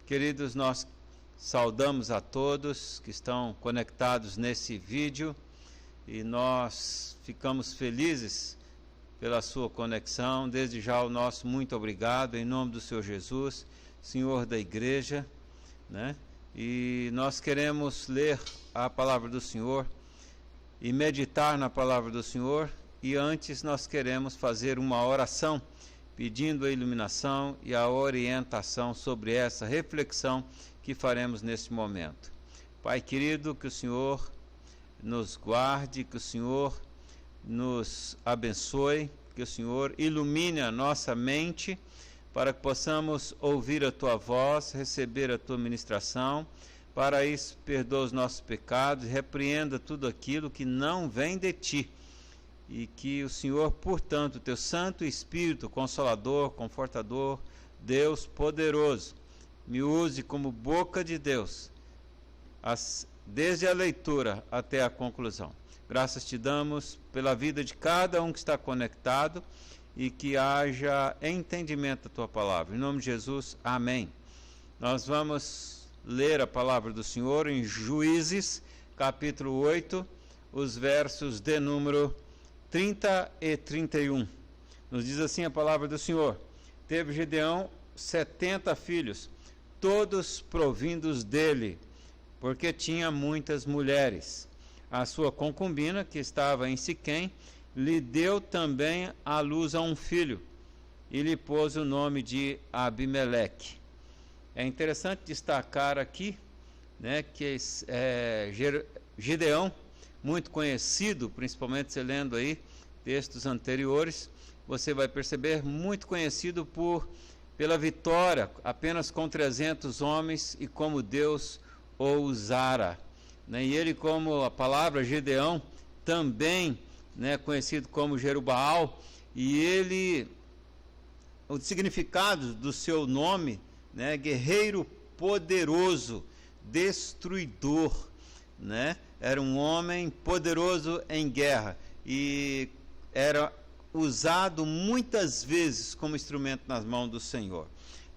Queridos, nós saudamos a todos que estão conectados nesse vídeo e nós ficamos felizes pela sua conexão. Desde já o nosso muito obrigado em nome do Senhor Jesus, Senhor da igreja, né? E nós queremos ler a palavra do Senhor e meditar na palavra do Senhor, e antes nós queremos fazer uma oração pedindo a iluminação e a orientação sobre essa reflexão que faremos neste momento. Pai querido, que o Senhor nos guarde, que o Senhor nos abençoe, que o Senhor ilumine a nossa mente para que possamos ouvir a Tua voz, receber a Tua ministração. Para isso, perdoa os nossos pecados, repreenda tudo aquilo que não vem de Ti. E que o Senhor, portanto, Teu Santo Espírito, Consolador, Confortador, Deus poderoso, me use como boca de Deus, desde a leitura até a conclusão. Graças Te damos pela vida de cada um que está conectado e que haja entendimento da Tua palavra. Em nome de Jesus, amém. Nós vamos ler a palavra do Senhor em Juízes, capítulo 8, os versos de número 30 e 31. Nos diz assim a palavra do Senhor: Teve Gedeão 70 filhos, todos provindos dele, porque tinha muitas mulheres. A sua concubina, que estava em Siquém, lhe deu também à luz a um filho, e lhe pôs o nome de Abimeleque. É interessante destacar aqui, né, que Gedeão, muito conhecido, principalmente você lendo aí textos anteriores, você vai perceber, muito conhecido pela vitória, apenas com 300 homens, e como Deus o usara, né? E ele, como a palavra Gedeão, também, né, conhecido como Jerubaal, e ele, o significado do seu nome, né, guerreiro poderoso, destruidor, né? Era um homem poderoso em guerra e era usado muitas vezes como instrumento nas mãos do Senhor.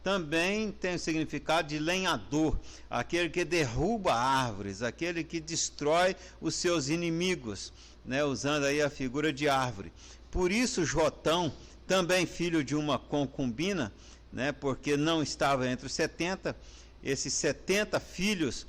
Também tem o significado de lenhador, aquele que derruba árvores, aquele que destrói os seus inimigos, né? Usando aí a figura de árvore. Por isso Jotão, também filho de uma concubina, né? Porque não estava entre os 70, esses 70 filhos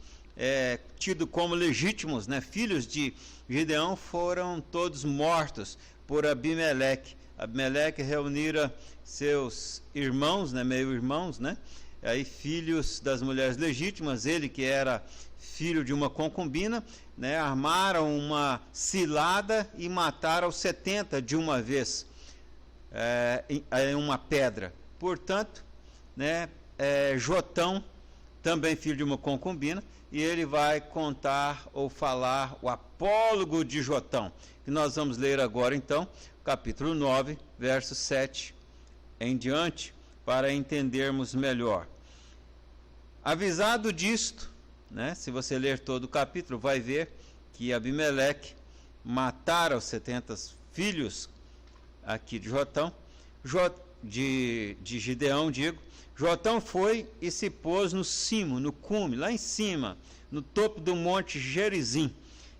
tido como legítimos, né, filhos de Gedeão, foram todos mortos por Abimeleque. Abimeleque reunira seus irmãos, né, meio-irmãos, né, aí filhos das mulheres legítimas, ele que era filho de uma concubina, né, armaram uma cilada e mataram os 70 de uma vez, em uma pedra. Portanto, né, Jotão, também filho de uma concubina, e ele vai contar ou falar o apólogo de Jotão, que nós vamos ler agora então, capítulo 9, verso 7 em diante, para entendermos melhor. Avisado disto, né, se você ler todo o capítulo, vai ver que Abimeleque matara os 70 filhos aqui de Jotão, de Gideão, Jotão foi e se pôs no cimo, no cume, lá em cima, no topo do monte Gerizim,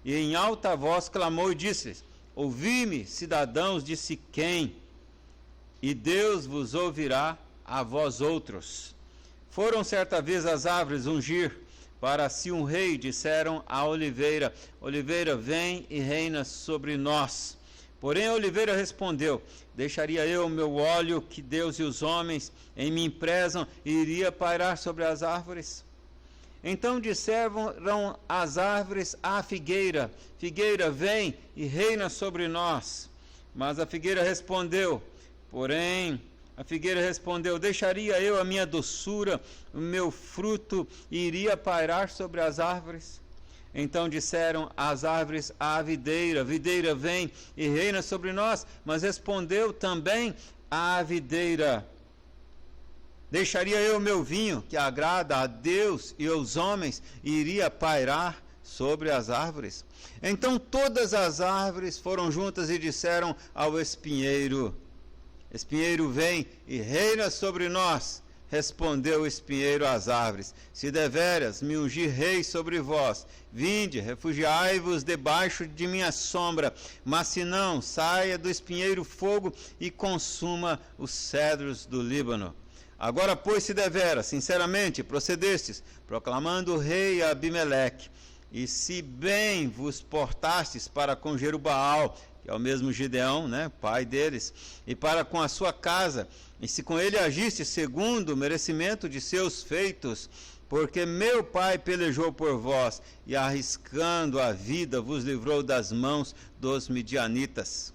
e em alta voz clamou e disse: Ouvi-me, cidadãos de Siquém, e Deus vos ouvirá a vós outros. Foram certa vez as árvores ungir para si um rei, disseram à oliveira: Oliveira, vem e reina sobre nós. Porém a oliveira respondeu: Deixaria eu o meu óleo que Deus e os homens em mim prezam e iria pairar sobre as árvores? Então disseram as árvores à figueira: Figueira, vem e reina sobre nós. Mas a figueira respondeu: Deixaria eu a minha doçura, o meu fruto, e iria pairar sobre as árvores? Então disseram as árvores à videira: Videira, vem e reina sobre nós. Mas respondeu também a videira: Deixaria eu o meu vinho, que agrada a Deus e aos homens, e iria pairar sobre as árvores? Então todas as árvores foram juntas e disseram ao espinheiro: Espinheiro, vem e reina sobre nós. respondeu o espinheiro às árvores: se deveras me ungir rei sobre vós, vinde, refugiai-vos debaixo de minha sombra, mas se não, saia do espinheiro fogo e consuma os cedros do Líbano. Agora, pois, se deveras, sinceramente, procedestes, proclamando o rei Abimeleque, e se bem vos portastes para com Jerubaal, que é o mesmo Gideão, né, pai deles, e para com a sua casa, e se com ele agiste segundo o merecimento de seus feitos, porque meu pai pelejou por vós, e arriscando a vida vos livrou das mãos dos midianitas.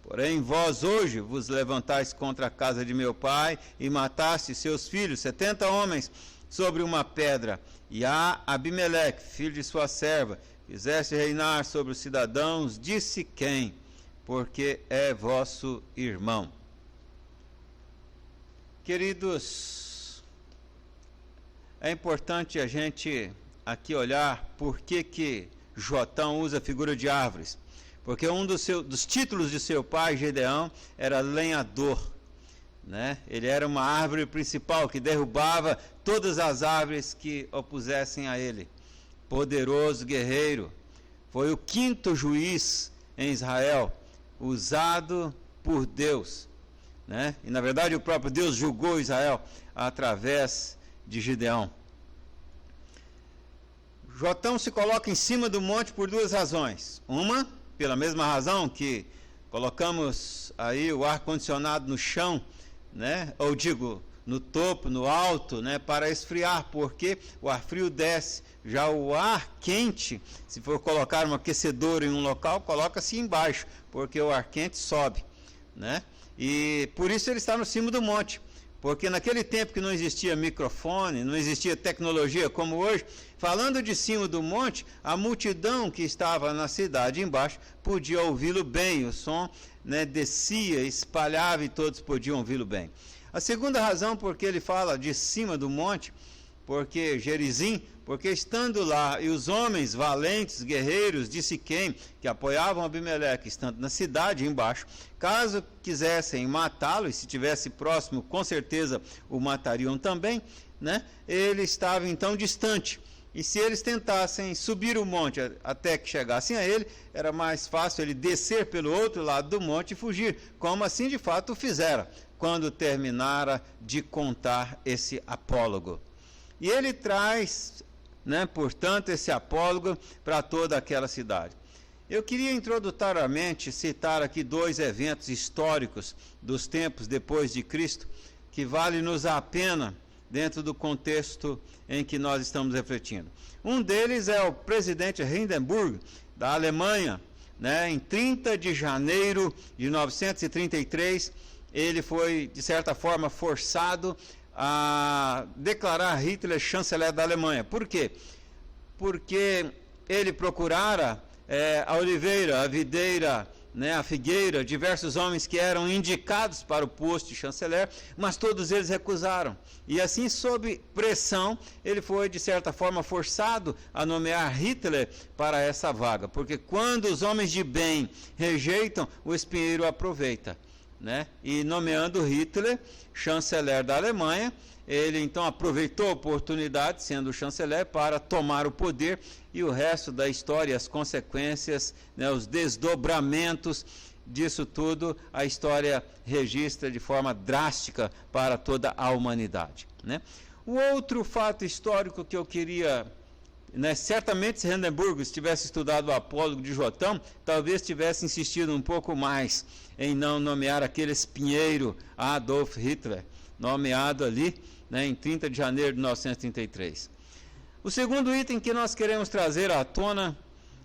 Porém, vós hoje vos levantais contra a casa de meu pai, e mataste seus filhos, 70 homens, sobre uma pedra, e a Abimeleque, filho de sua serva, fizeste reinar sobre os cidadãos de Siquém, porque é vosso irmão. Queridos, é importante a gente aqui olhar por que Jotão usa a figura de árvores. Porque um dos títulos de seu pai, Gedeão, era lenhador. Né? Ele era uma árvore principal que derrubava todas as árvores que opusessem a ele. Poderoso guerreiro. Foi o 5º juiz em Israel, usado por Deus. Né? E na verdade o próprio Deus julgou Israel através de Gideão. Jotão se coloca em cima do monte por 2 razões. Uma, pela mesma razão que colocamos aí o ar-condicionado no chão, né? Ou digo, no topo, no alto, né? Para esfriar, porque o ar frio desce. Já o ar quente, se for colocar um aquecedor em um local, coloca-se embaixo, porque o ar quente sobe, né? E por isso ele está no cimo do monte. Porque naquele tempo que não existia microfone, não existia tecnologia como hoje, falando de cima do monte, a multidão que estava na cidade embaixo podia ouvi-lo bem, o som, né, descia, espalhava e todos podiam ouvi-lo bem. A segunda razão porque ele fala de cima do monte, porque Gerizim, porque estando lá, e os homens valentes, guerreiros de Siquém, que apoiavam Abimeleque, estando na cidade embaixo, caso quisessem matá-lo, e se estivesse próximo, com certeza o matariam também, né? Ele estava então distante. E se eles tentassem subir o monte até que chegassem a ele, era mais fácil ele descer pelo outro lado do monte e fugir, como assim de fato o fizera, quando terminara de contar esse apólogo. E ele traz, né, portanto, esse apólogo para toda aquela cidade. Eu queria introdutoriamente citar aqui 2 eventos históricos dos tempos depois de Cristo, que vale-nos a pena dentro do contexto em que nós estamos refletindo. Um deles é o presidente Hindenburg, da Alemanha, né, em 30 de janeiro de 1933, ele foi, de certa forma, forçado a declarar Hitler chanceler da Alemanha. Por quê? Porque ele procurara a oliveira, a videira, né, a figueira, diversos homens que eram indicados para o posto de chanceler, mas todos eles recusaram. E assim, sob pressão, ele foi, de certa forma, forçado a nomear Hitler para essa vaga. Porque quando os homens de bem rejeitam, o espinheiro aproveita. Né? E nomeando Hitler chanceler da Alemanha, ele então aproveitou a oportunidade, sendo chanceler, para tomar o poder, e o resto da história, as consequências, né, os desdobramentos disso tudo, a história registra de forma drástica para toda a humanidade. Né? O outro fato histórico que eu queria... Né, certamente se Hindenburg tivesse estudado o apólogo de Jotão, talvez tivesse insistido um pouco mais em não nomear aquele espinheiro Adolf Hitler, nomeado ali, né, em 30 de janeiro de 1933. O segundo item que nós queremos trazer à tona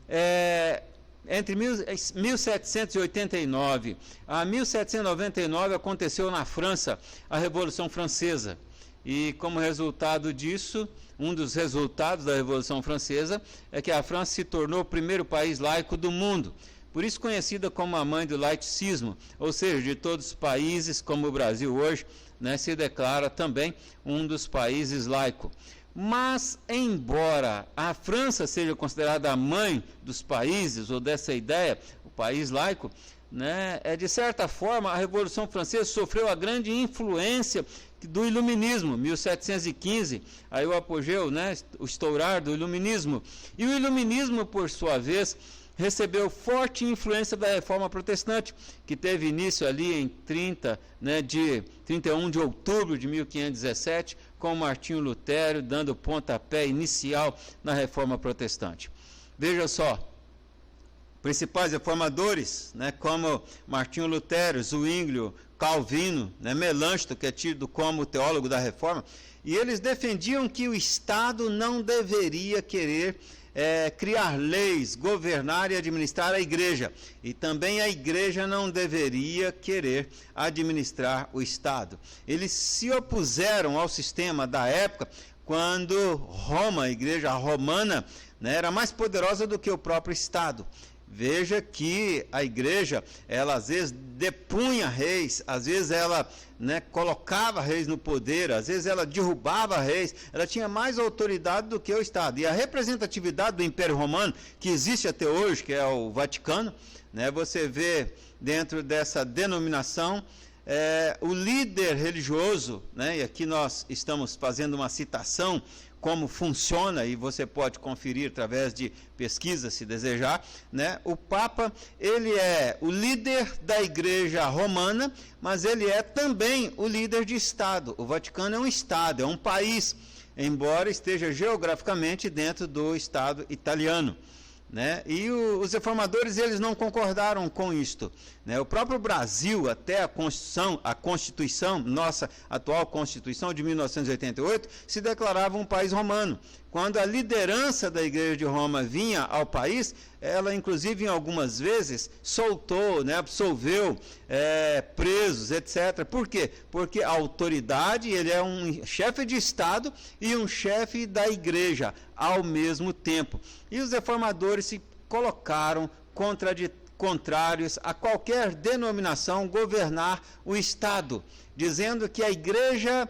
é entre 1789 a 1799 aconteceu na França a Revolução Francesa. E como resultado disso, um dos resultados da Revolução Francesa é que a França se tornou o primeiro país laico do mundo. Por isso conhecida como a mãe do laicismo, ou seja, de todos os países, como o Brasil hoje, né, se declara também um dos países laico. Mas, embora a França seja considerada a mãe dos países, ou dessa ideia, o país laico, né, de certa forma, a Revolução Francesa sofreu a grande influência do Iluminismo, 1715, aí o apogeu, né, o estourar do Iluminismo. E o Iluminismo, por sua vez, recebeu forte influência da Reforma Protestante, que teve início ali em 31 de outubro de 1517, com Martinho Lutero dando o pontapé inicial na Reforma Protestante. Veja só, principais reformadores, né, como Martinho Lutero, Zwinglio, Calvino, né, Melanchthon, que é tido como teólogo da Reforma, e eles defendiam que o Estado não deveria querer criar leis, governar e administrar a igreja. E também a igreja não deveria querer administrar o Estado. Eles se opuseram ao sistema da época quando Roma, a igreja romana, né, era mais poderosa do que o próprio Estado. Veja que a igreja, ela às vezes depunha reis, às vezes ela, né, colocava reis no poder, às vezes ela derrubava reis, ela tinha mais autoridade do que o Estado. E a representatividade do Império Romano, que existe até hoje, que é o Vaticano, né, você vê dentro dessa denominação, o líder religioso, né, e aqui nós estamos fazendo uma citação, como funciona, e você pode conferir através de pesquisa, se desejar, né? O Papa, ele é o líder da Igreja Romana, mas ele é também o líder de Estado. O Vaticano é um Estado, é um país, embora esteja geograficamente dentro do Estado italiano, né? E os reformadores, eles não concordaram com isto, né? O próprio Brasil, até a Constituição, nossa atual Constituição de 1988, se declarava um país romano. Quando a liderança da Igreja de Roma vinha ao país, ela inclusive em algumas vezes soltou, né, absolveu presos, etc. Por quê? Porque a autoridade, ele é um chefe de Estado e um chefe da Igreja ao mesmo tempo. E os reformadores se colocaram contrários a qualquer denominação governar o Estado, dizendo que a igreja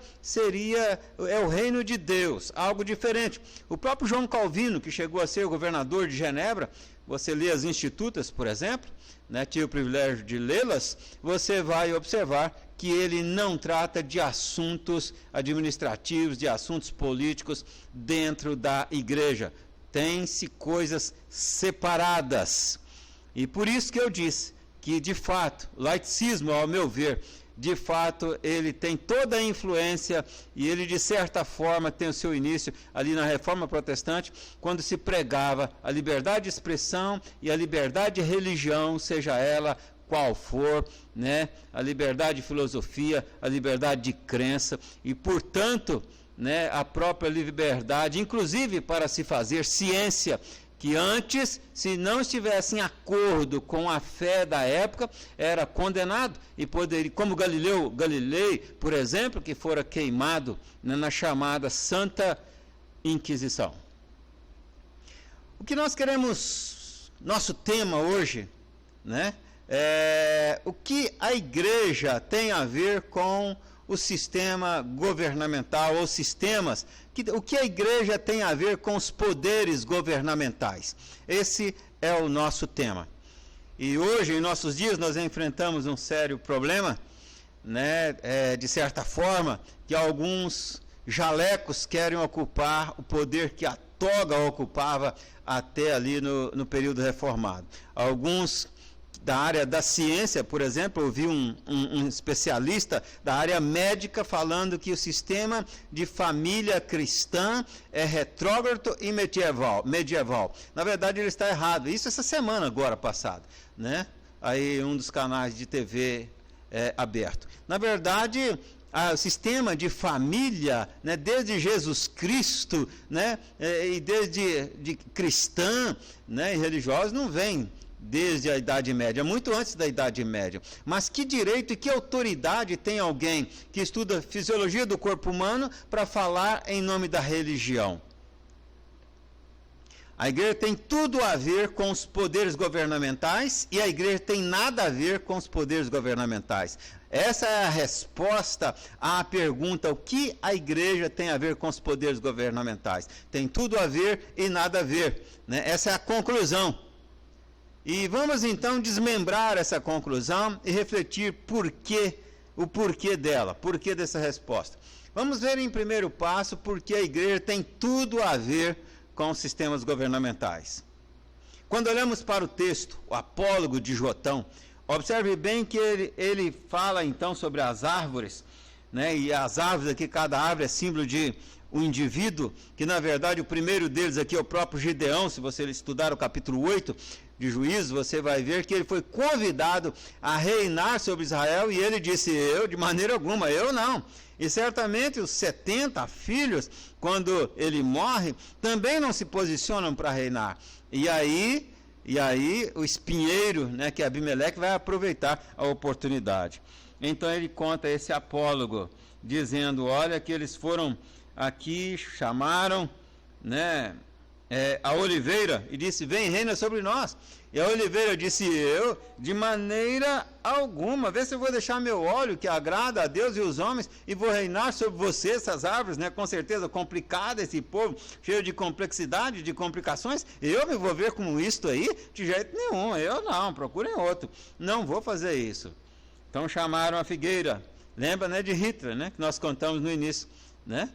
é o reino de Deus, algo diferente. O próprio João Calvino, que chegou a ser governador de Genebra, você lê as Institutas, por exemplo, né, tive o privilégio de lê-las, você vai observar que ele não trata de assuntos administrativos, de assuntos políticos dentro da igreja. Tem-se coisas separadas. E por isso que eu disse que, de fato, o laicismo, ao meu ver, de fato, ele tem toda a influência e ele, de certa forma, tem o seu início ali na Reforma Protestante, quando se pregava a liberdade de expressão e a liberdade de religião, seja ela qual for, né? A liberdade de filosofia, a liberdade de crença e, portanto, né, a própria liberdade, inclusive para se fazer ciência, que antes, se não estivesse em acordo com a fé da época, era condenado e poderia, como Galilei, por exemplo, que fora queimado, né, na chamada Santa Inquisição. O que nós queremos, nosso tema hoje, né, é o que a igreja tem a ver com o sistema governamental, ou sistemas, o que a igreja tem a ver com os poderes governamentais. Esse é o nosso tema. E hoje, em nossos dias, nós enfrentamos um sério problema, né, de certa forma, que alguns jalecos querem ocupar o poder que a toga ocupava até ali no período reformado. Alguns da área da ciência, por exemplo, eu vi um especialista da área médica falando que o sistema de família cristã é retrógrado e medieval. Na verdade, ele está errado. Isso essa semana agora passada, né? Aí um dos canais de TV aberto. Na verdade, o sistema de família, né, desde Jesus Cristo, né, e desde cristã, né, e religiosa, não vem desde a Idade Média, muito antes da Idade Média. Mas que direito e que autoridade tem alguém que estuda fisiologia do corpo humano para falar em nome da religião? A igreja tem tudo a ver com os poderes governamentais e a igreja tem nada a ver com os poderes governamentais. Essa é a resposta à pergunta: o que a igreja tem a ver com os poderes governamentais? Tem tudo a ver e nada a ver, né? Essa é a conclusão. E vamos então desmembrar essa conclusão e refletir por que o porquê dela, porquê dessa resposta. Vamos ver em primeiro passo porque a igreja tem tudo a ver com os sistemas governamentais. Quando olhamos para o texto, o apólogo de Jotão, observe bem que ele fala então sobre as árvores, né? E as árvores aqui, cada árvore é símbolo de um indivíduo, que na verdade o primeiro deles aqui é o próprio Gideão. Se você estudar o capítulo 8 de Juízes, você vai ver que ele foi convidado a reinar sobre Israel e ele disse: eu, de maneira alguma, eu não. E certamente os 70 filhos, quando ele morre, também não se posicionam para reinar. E aí o espinheiro, né, que é Abimeleque, vai aproveitar a oportunidade. Então ele conta esse apólogo, dizendo: olha que eles foram aqui, chamaram, né, a oliveira e disse: vem, reina sobre nós. E a oliveira disse: eu, de maneira alguma, vê se eu vou deixar meu óleo que agrada a Deus e os homens e vou reinar sobre você, essas árvores, né? Com certeza complicado esse povo, cheio de complexidade, de complicações. Eu me envolver com isto aí? De jeito nenhum, eu não, procurem outro, não vou fazer isso. Então chamaram a figueira, lembra, né, de Hitler, né, que nós contamos no início, né?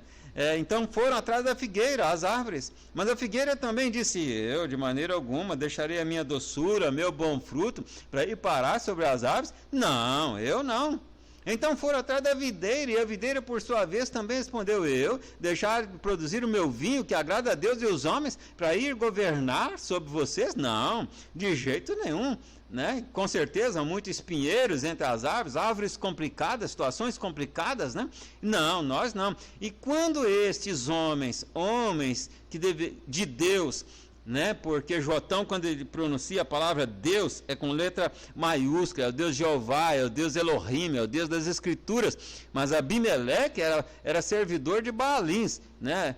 Então foram atrás da figueira, as árvores, mas a figueira também disse: eu, de maneira alguma, deixarei a minha doçura, meu bom fruto, para ir parar sobre as árvores? Não, eu não. Então foram atrás da videira, e a videira, por sua vez, também respondeu: eu, deixar produzir o meu vinho, que agrada a Deus e os homens, para ir governar sobre vocês? Não, de jeito nenhum. Né? Com certeza, muitos espinheiros entre as árvores, árvores complicadas, situações complicadas, né? Não, nós não. E quando estes homens que de Deus, né? Porque Jotão, quando ele pronuncia a palavra Deus, é com letra maiúscula, é o Deus Jeová, é o Deus Elohim, é o Deus das Escrituras. Mas Abimeleque era servidor de Baalins, né?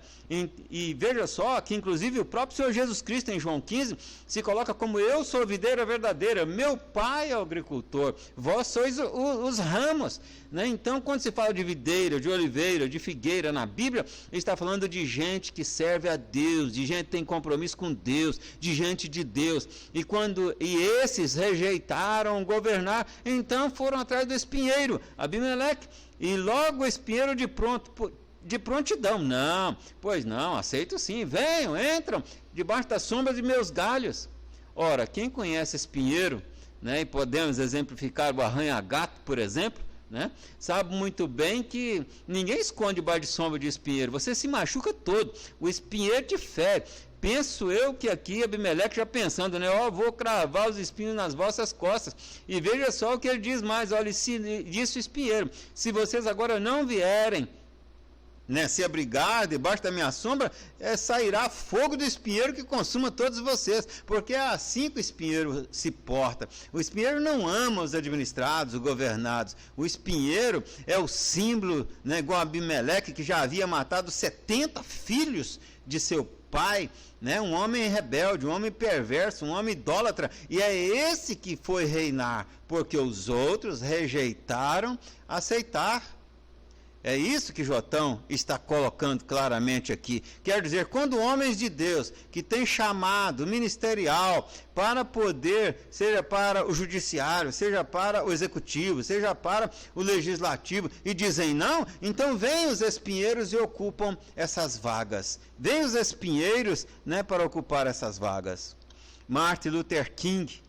E veja só que inclusive o próprio Senhor Jesus Cristo em João 15 se coloca como: eu sou a videira verdadeira, meu pai é o agricultor, vós sois os ramos, né? Então quando se fala de videira, de oliveira, de figueira na Bíblia, está falando de gente que serve a Deus, de gente que tem compromisso com Deus, de gente de Deus. E esses rejeitaram governar, então foram atrás do espinheiro, Abimeleque, e logo o espinheiro de prontidão: não, pois não, aceito sim, venham, entram debaixo das sombras de meus galhos. Ora, quem conhece espinheiro, né, e podemos exemplificar o arranha-gato, por exemplo, né, sabe muito bem que ninguém esconde debaixo de sombra de espinheiro, você se machuca todo, o espinheiro te fere. Penso eu que aqui Abimeleque já pensando, né, vou cravar os espinhos nas vossas costas. E veja só o que ele diz mais: olha, disse o espinheiro: se vocês agora não vierem, né, se abrigar debaixo da minha sombra, sairá fogo do espinheiro que consuma todos vocês, porque é assim que o espinheiro se porta. O espinheiro não ama os administrados, os governados. O espinheiro é o símbolo, né, igual Abimeleque, que já havia matado 70 filhos de seu pai, né, um homem rebelde, um homem perverso, um homem idólatra, e é esse que foi reinar, porque os outros rejeitaram aceitar. É isso que Jotão está colocando claramente aqui. Quer dizer, quando homens de Deus, que têm chamado ministerial para poder, seja para o judiciário, seja para o executivo, seja para o legislativo, e dizem não, então vêm os espinheiros e ocupam essas vagas. Vêm os espinheiros, né, para ocupar essas vagas. Martin Luther King,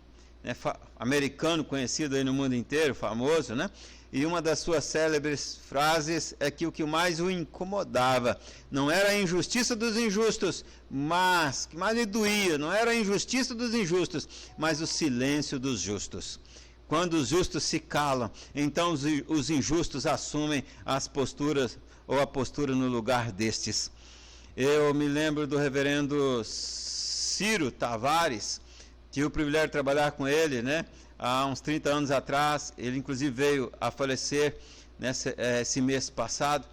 né, americano conhecido aí no mundo inteiro, famoso, né? E uma das suas célebres frases é que o que mais o incomodava não era a injustiça dos injustos, mas que mais lhe doía, não era a injustiça dos injustos, mas o silêncio dos justos. Quando os justos se calam, então os injustos assumem as posturas ou a postura no lugar destes. Eu me lembro do reverendo Ciro Tavares, tive o privilégio de trabalhar com ele, né? Há uns 30 anos atrás. Ele inclusive veio a falecer esse mês passado,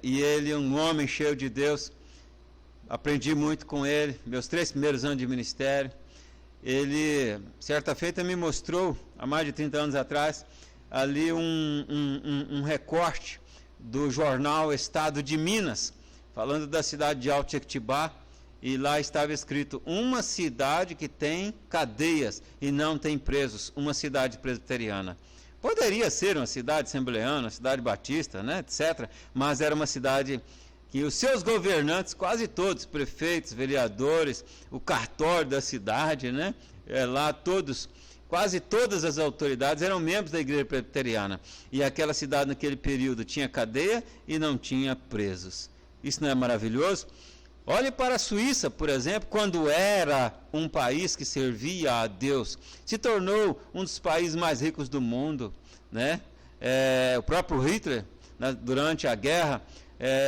e ele é um homem cheio de Deus. Aprendi muito com ele, meus 3 primeiros anos de ministério. Ele, certa feita, me mostrou, há mais de 30 anos atrás, ali um recorte do jornal Estado de Minas, falando da cidade de Alto Jequitibá. E lá estava escrito: uma cidade que tem cadeias e não tem presos, uma cidade presbiteriana. Poderia ser uma cidade assembleana, uma cidade batista, né, etc., mas era uma cidade que os seus governantes, quase todos, prefeitos, vereadores, o cartório da cidade, né, lá todos, quase todas as autoridades eram membros da igreja presbiteriana. E aquela cidade naquele período tinha cadeia e não tinha presos. Isso não é maravilhoso? Olhe para a Suíça, por exemplo, quando era um país que servia a Deus, se tornou um dos países mais ricos do mundo, né? O próprio Hitler, durante a guerra,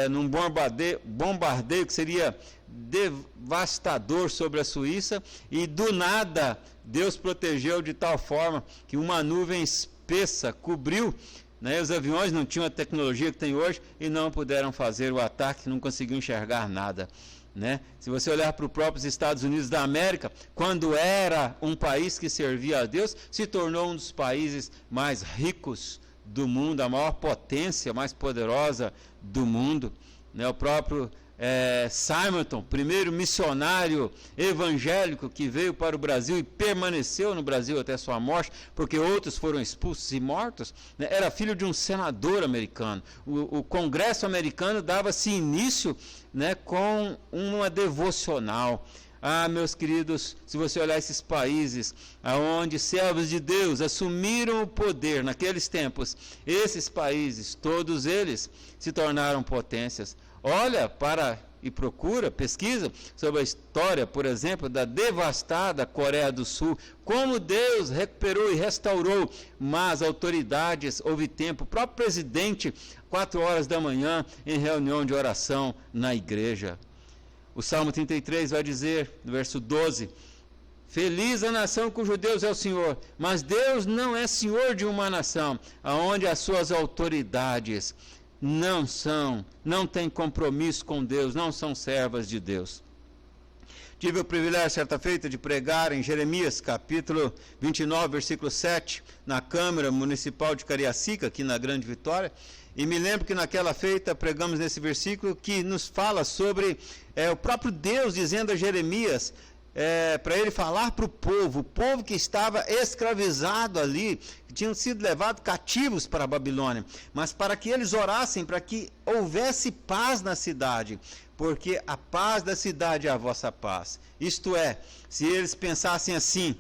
num bombardeio que seria devastador sobre a Suíça, e do nada Deus protegeu de tal forma que uma nuvem espessa cobriu, né? Os aviões não tinham a tecnologia que tem hoje e não puderam fazer o ataque, não conseguiam enxergar nada, né? Se você olhar para os próprios Estados Unidos da América, quando era um país que servia a Deus, se tornou um dos países mais ricos do mundo, a maior potência, mais poderosa do mundo, né? O próprio Simonton, primeiro missionário evangélico que veio para o Brasil e permaneceu no Brasil até sua morte, porque outros foram expulsos e mortos, né? Era filho de um senador americano. O Congresso americano dava-se início, né, com uma devocional. Meus queridos, se você olhar esses países onde servos de Deus assumiram o poder naqueles tempos, esses países, todos eles se tornaram potências. Olha para e procura, pesquisa sobre a história, por exemplo, da devastada Coreia do Sul, como Deus recuperou e restaurou, mas autoridades, houve tempo, o próprio presidente, 4 horas da manhã, em reunião de oração na igreja. O Salmo 33 vai dizer, no verso 12, feliz a nação cujo Deus é o Senhor, mas Deus não é Senhor de uma nação, aonde as suas autoridades não têm compromisso com Deus, não são servas de Deus. Tive o privilégio, certa feita, de pregar em Jeremias, capítulo 29, versículo 7, na Câmara Municipal de Cariacica, aqui na Grande Vitória, e me lembro que naquela feita pregamos nesse versículo que nos fala sobre o próprio Deus dizendo a Jeremias, para ele falar para o povo que estava escravizado ali, que tinham sido levados cativos para a Babilônia, mas para que eles orassem, para que houvesse paz na cidade, porque a paz da cidade é a vossa paz. Isto é, se eles pensassem assim,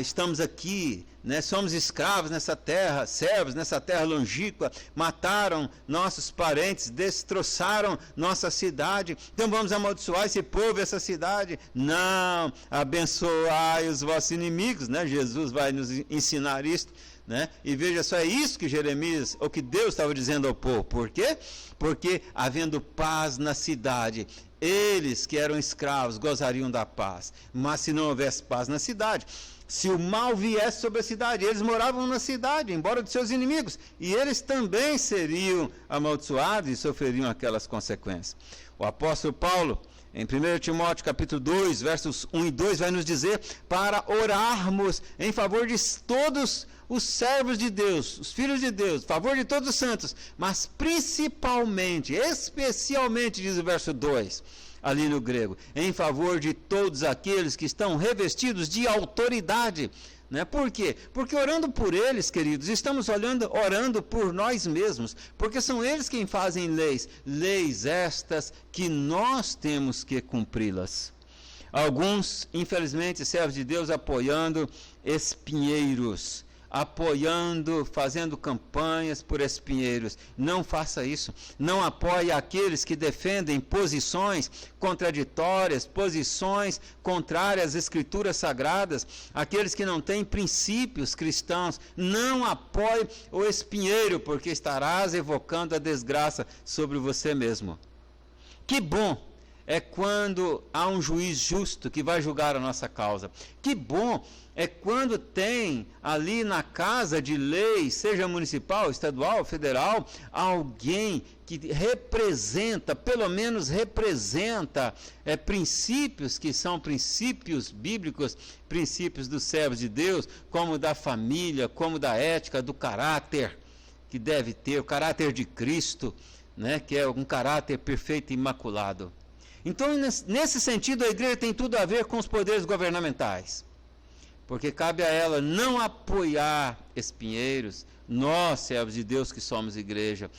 estamos aqui, né, somos escravos nessa terra, servos nessa terra longínqua, mataram nossos parentes, destroçaram nossa cidade, então vamos amaldiçoar esse povo e essa cidade. Não, abençoai os vossos inimigos, né? Jesus vai nos ensinar isso, né? E veja só, é isso que Jeremias, ou que Deus estava dizendo ao povo. Por quê? Porque havendo paz na cidade, eles que eram escravos gozariam da paz, mas se não houvesse paz na cidade, se o mal viesse sobre a cidade, eles moravam na cidade, embora de seus inimigos, e eles também seriam amaldiçoados e sofreriam aquelas consequências. O apóstolo Paulo, em 1 Timóteo capítulo 2, versos 1 e 2, vai nos dizer para orarmos em favor de todos os servos de Deus, os filhos de Deus, a favor de todos os santos, mas principalmente, especialmente, diz o verso 2, ali no grego, em favor de todos aqueles que estão revestidos de autoridade. Né? Por quê? Porque orando por eles, queridos, estamos orando por nós mesmos, porque são eles quem fazem leis estas que nós temos que cumpri-las. Alguns, infelizmente, servos de Deus apoiando espinheiros, fazendo campanhas por espinheiros. Não faça isso. Não apoie aqueles que defendem posições contraditórias, posições contrárias às escrituras sagradas, aqueles que não têm princípios cristãos. Não apoie o espinheiro, porque estarás evocando a desgraça sobre você mesmo. Que bom é quando há um juiz justo que vai julgar a nossa causa. Que bom é quando tem ali na casa de lei, seja municipal, estadual, federal, alguém que representa, pelo menos representa princípios que são princípios bíblicos, princípios dos servos de Deus, como da família, como da ética, do caráter que deve ter, o caráter de Cristo, né, que é um caráter perfeito e imaculado. Então, nesse sentido, a igreja tem tudo a ver com os poderes governamentais. porque cabe a ela não apoiar espinheiros, nós, servos de Deus que somos igreja.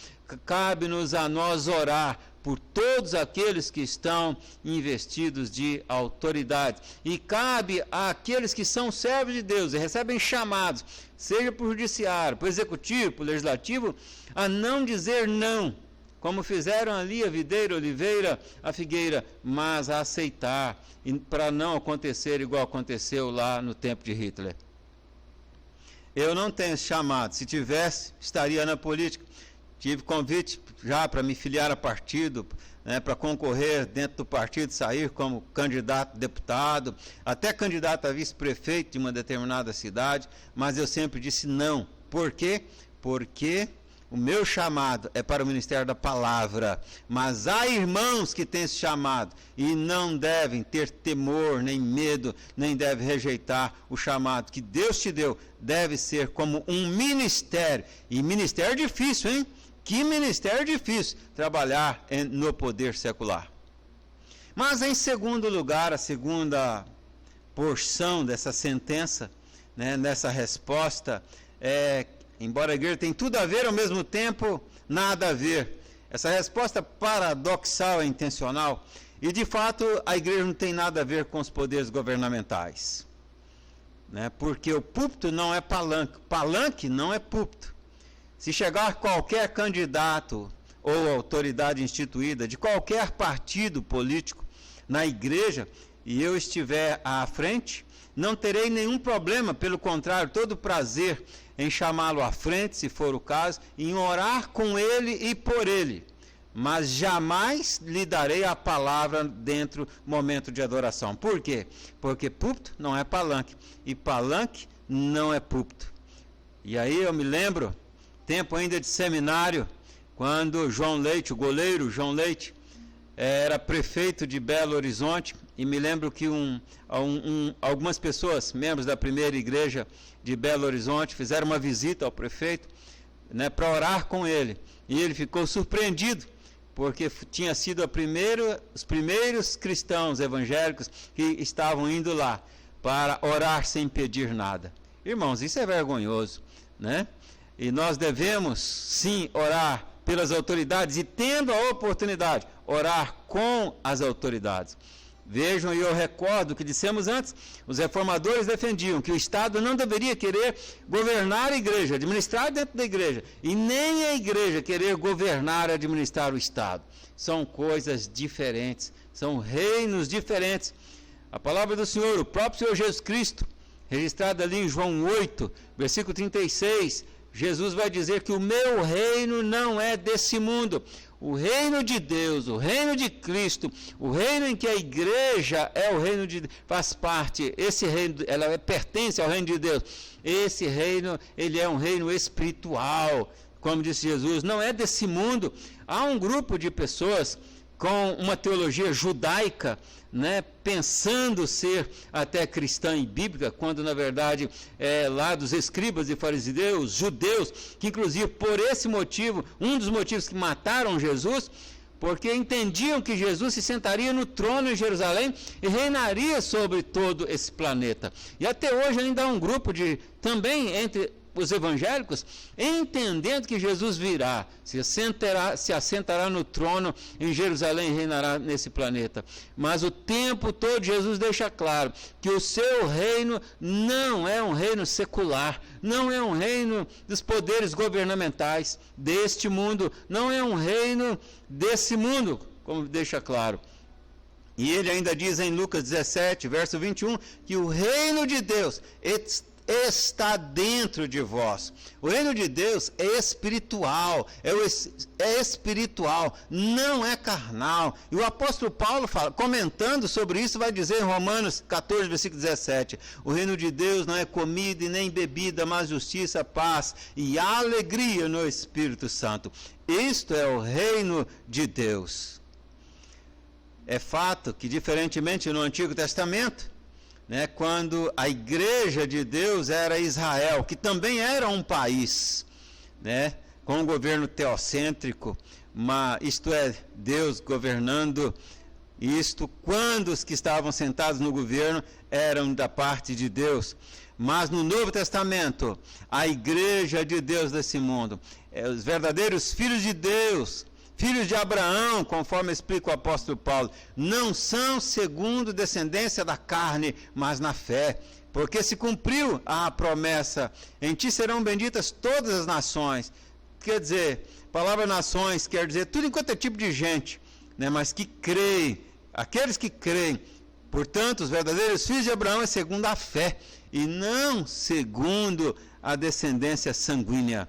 Cabe-nos a nós orar por todos aqueles que estão investidos de autoridade. E cabe àqueles que são servos de Deus e recebem chamados, seja por judiciário, por executivo, por legislativo, a não dizer não, como fizeram ali a videira, a oliveira, a figueira, mas a aceitar, para não acontecer igual aconteceu lá no tempo de Hitler. Eu não tenho chamado, se tivesse, estaria na política. Tive convite já para me filiar a partido, né, para concorrer dentro do partido, sair como candidato a deputado, até candidato a vice-prefeito de uma determinada cidade, mas eu sempre disse não. Por quê? Porque o meu chamado é para o ministério da palavra, mas há irmãos que têm esse chamado e não devem ter temor, nem medo, nem devem rejeitar o chamado que Deus te deu. Deve ser como um ministério, e ministério difícil, hein? Que ministério difícil, trabalhar no poder secular. Mas em segundo lugar, a segunda porção dessa sentença, né, nessa resposta, embora a igreja tenha tudo a ver, ao mesmo tempo, nada a ver. Essa resposta paradoxal é intencional, e de fato a igreja não tem nada a ver com os poderes governamentais, né? Porque o púlpito não é palanque, palanque não é púlpito. Se chegar qualquer candidato ou autoridade instituída de qualquer partido político na igreja e eu estiver à frente, não terei nenhum problema, pelo contrário, todo prazer em chamá-lo à frente, se for o caso, em orar com ele e por ele. Mas jamais lhe darei a palavra dentro do momento de adoração. Por quê? Porque púlpito não é palanque e palanque não é púlpito. E aí eu me lembro, tempo ainda de seminário, quando João Leite, o goleiro João Leite, era prefeito de Belo Horizonte, e me lembro que algumas pessoas, membros da primeira igreja de Belo Horizonte, fizeram uma visita ao prefeito, né, para orar com ele, e ele ficou surpreendido, porque tinha sido os primeiros cristãos evangélicos que estavam indo lá para orar sem pedir nada. Irmãos, isso é vergonhoso, né? E nós devemos, sim, orar pelas autoridades e, tendo a oportunidade, orar com as autoridades. Vejam, e eu recordo o que dissemos antes, os reformadores defendiam que o Estado não deveria querer governar a igreja, administrar dentro da igreja, e nem a igreja querer governar e administrar o Estado. São coisas diferentes, são reinos diferentes. A palavra do Senhor, o próprio Senhor Jesus Cristo, registrada ali em João 8, versículo 36, Jesus vai dizer que o meu reino não é desse mundo. O reino de Deus, o reino de Cristo, o reino em que a igreja é o reino de faz parte, esse reino, ela pertence ao reino de Deus. Esse reino, ele é um reino espiritual, como disse Jesus, não é desse mundo. Há um grupo de pessoas com uma teologia judaica, né, pensando ser até cristã e bíblica, quando na verdade lá dos escribas e fariseus, judeus, que inclusive por esse motivo, um dos motivos que mataram Jesus, porque entendiam que Jesus se sentaria no trono em Jerusalém e reinaria sobre todo esse planeta. E até hoje ainda há um grupo também entre os evangélicos, entendendo que Jesus virá, se assentará no trono em Jerusalém e reinará nesse planeta. Mas o tempo todo Jesus deixa claro que o seu reino não é um reino secular, não é um reino dos poderes governamentais deste mundo, não é um reino desse mundo, como deixa claro. E ele ainda diz em Lucas 17, verso 21, que o reino de Deus está dentro de vós. O reino de Deus é espiritual, é espiritual, não é carnal. E o apóstolo Paulo, comentando sobre isso, vai dizer em Romanos 14, versículo 17, o reino de Deus não é comida e nem bebida, mas justiça, paz e alegria no Espírito Santo. Isto é o reino de Deus. É fato que, diferentemente no Antigo Testamento, né, quando a igreja de Deus era Israel, que também era um país, né, com um governo teocêntrico, isto é, Deus governando Isto quando os que estavam sentados no governo eram da parte de Deus. Mas no Novo Testamento, a igreja de Deus desse mundo, os verdadeiros filhos de Deus, filhos de Abraão, conforme explica o apóstolo Paulo, não são segundo descendência da carne, mas na fé. Porque se cumpriu a promessa, em ti serão benditas todas as nações. Quer dizer, a palavra nações quer dizer tudo enquanto é tipo de gente, né? Mas que creem, aqueles que creem. Portanto, os verdadeiros filhos de Abraão é segundo a fé, e não segundo a descendência sanguínea.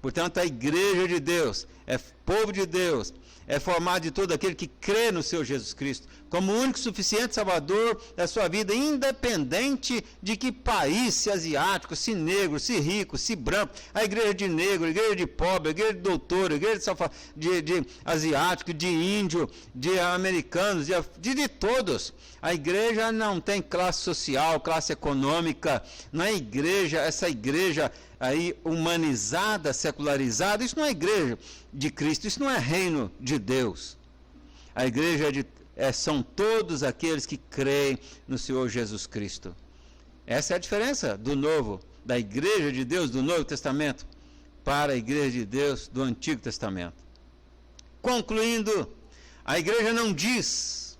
Portanto, a igreja de Deus, é povo de Deus, é formado de todo aquele que crê no Senhor Jesus Cristo, como o único e suficiente Salvador da sua vida, independente de que país, se asiático, se negro, se rico, se branco, a igreja de negro, a igreja de pobre, a igreja de doutor, a igreja de asiático, de índio, de americanos, de todos. A igreja não tem classe social, classe econômica, não é igreja, essa igreja aí humanizada, secularizada, isso não é igreja de Cristo, isso não é reino de Deus. A igreja são todos aqueles que creem no Senhor Jesus Cristo. Essa é a diferença da igreja de Deus do Novo Testamento para a igreja de Deus do Antigo Testamento. Concluindo, a igreja não diz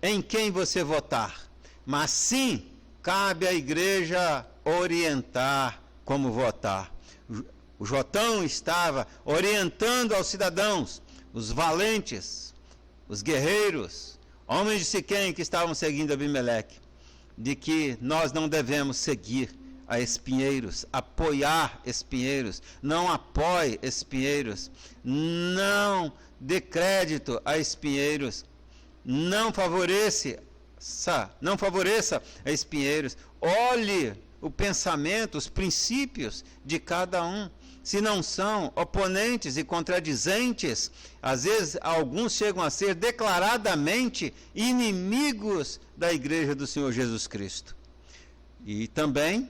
em quem você votar, mas sim cabe à igreja orientar como votar. O Jotão estava orientando aos cidadãos, os valentes, os guerreiros, homens de Siquém que estavam seguindo Abimeleque, de que nós não devemos seguir a espinheiros, apoiar espinheiros, não apoie espinheiros, não dê crédito a espinheiros, não favoreça a espinheiros, olhe o pensamento, os princípios de cada um. Se não são oponentes e contradizentes, às vezes alguns chegam a ser declaradamente inimigos da igreja do Senhor Jesus Cristo. E também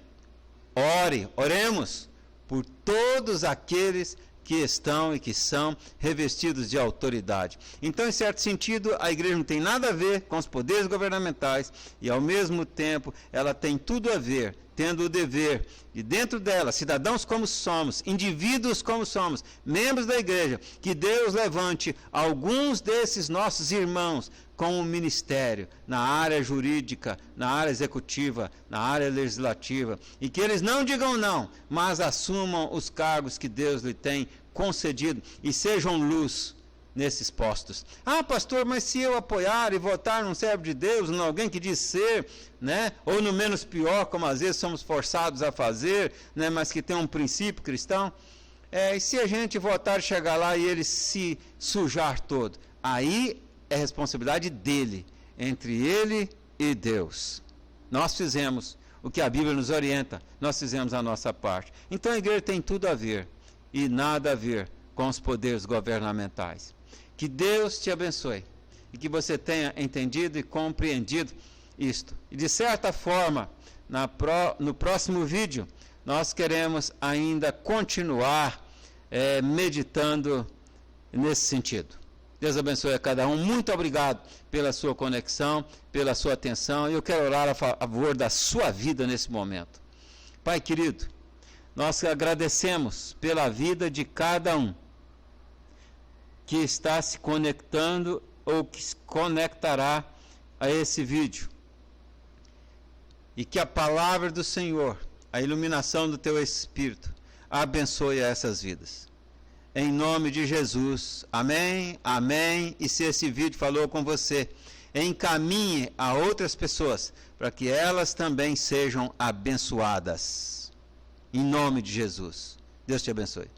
oremos por todos aqueles que estão e que são revestidos de autoridade. Então, em certo sentido, a igreja não tem nada a ver com os poderes governamentais e, ao mesmo tempo, ela tem tudo a ver, tendo o dever, e dentro dela, cidadãos como somos, indivíduos como somos, membros da igreja, que Deus levante alguns desses nossos irmãos com um ministério na área jurídica, na área executiva, na área legislativa, e que eles não digam não, mas assumam os cargos que Deus lhe tem concedido e sejam luz nesses postos. Ah, pastor, mas se eu apoiar e votar num servo de Deus, em alguém que diz ser, né, ou no menos pior, como às vezes somos forçados a fazer, né, mas que tem um princípio cristão, e se a gente votar e chegar lá e ele se sujar todo, aí é responsabilidade dele, entre ele e Deus. Nós fizemos o que a Bíblia nos orienta, nós fizemos a nossa parte. Então a igreja tem tudo a ver e nada a ver com os poderes governamentais. Que Deus te abençoe e que você tenha entendido e compreendido isto. E de certa forma, no próximo vídeo, nós queremos ainda continuar meditando nesse sentido. Deus abençoe a cada um. Muito obrigado pela sua conexão, pela sua atenção. E eu quero orar a favor da sua vida nesse momento. Pai querido, nós agradecemos pela vida de cada um que está se conectando ou que se conectará a esse vídeo. E que a palavra do Senhor, a iluminação do teu Espírito, abençoe essas vidas. Em nome de Jesus, amém, amém. E se esse vídeo falou com você, encaminhe a outras pessoas, para que elas também sejam abençoadas. Em nome de Jesus. Deus te abençoe.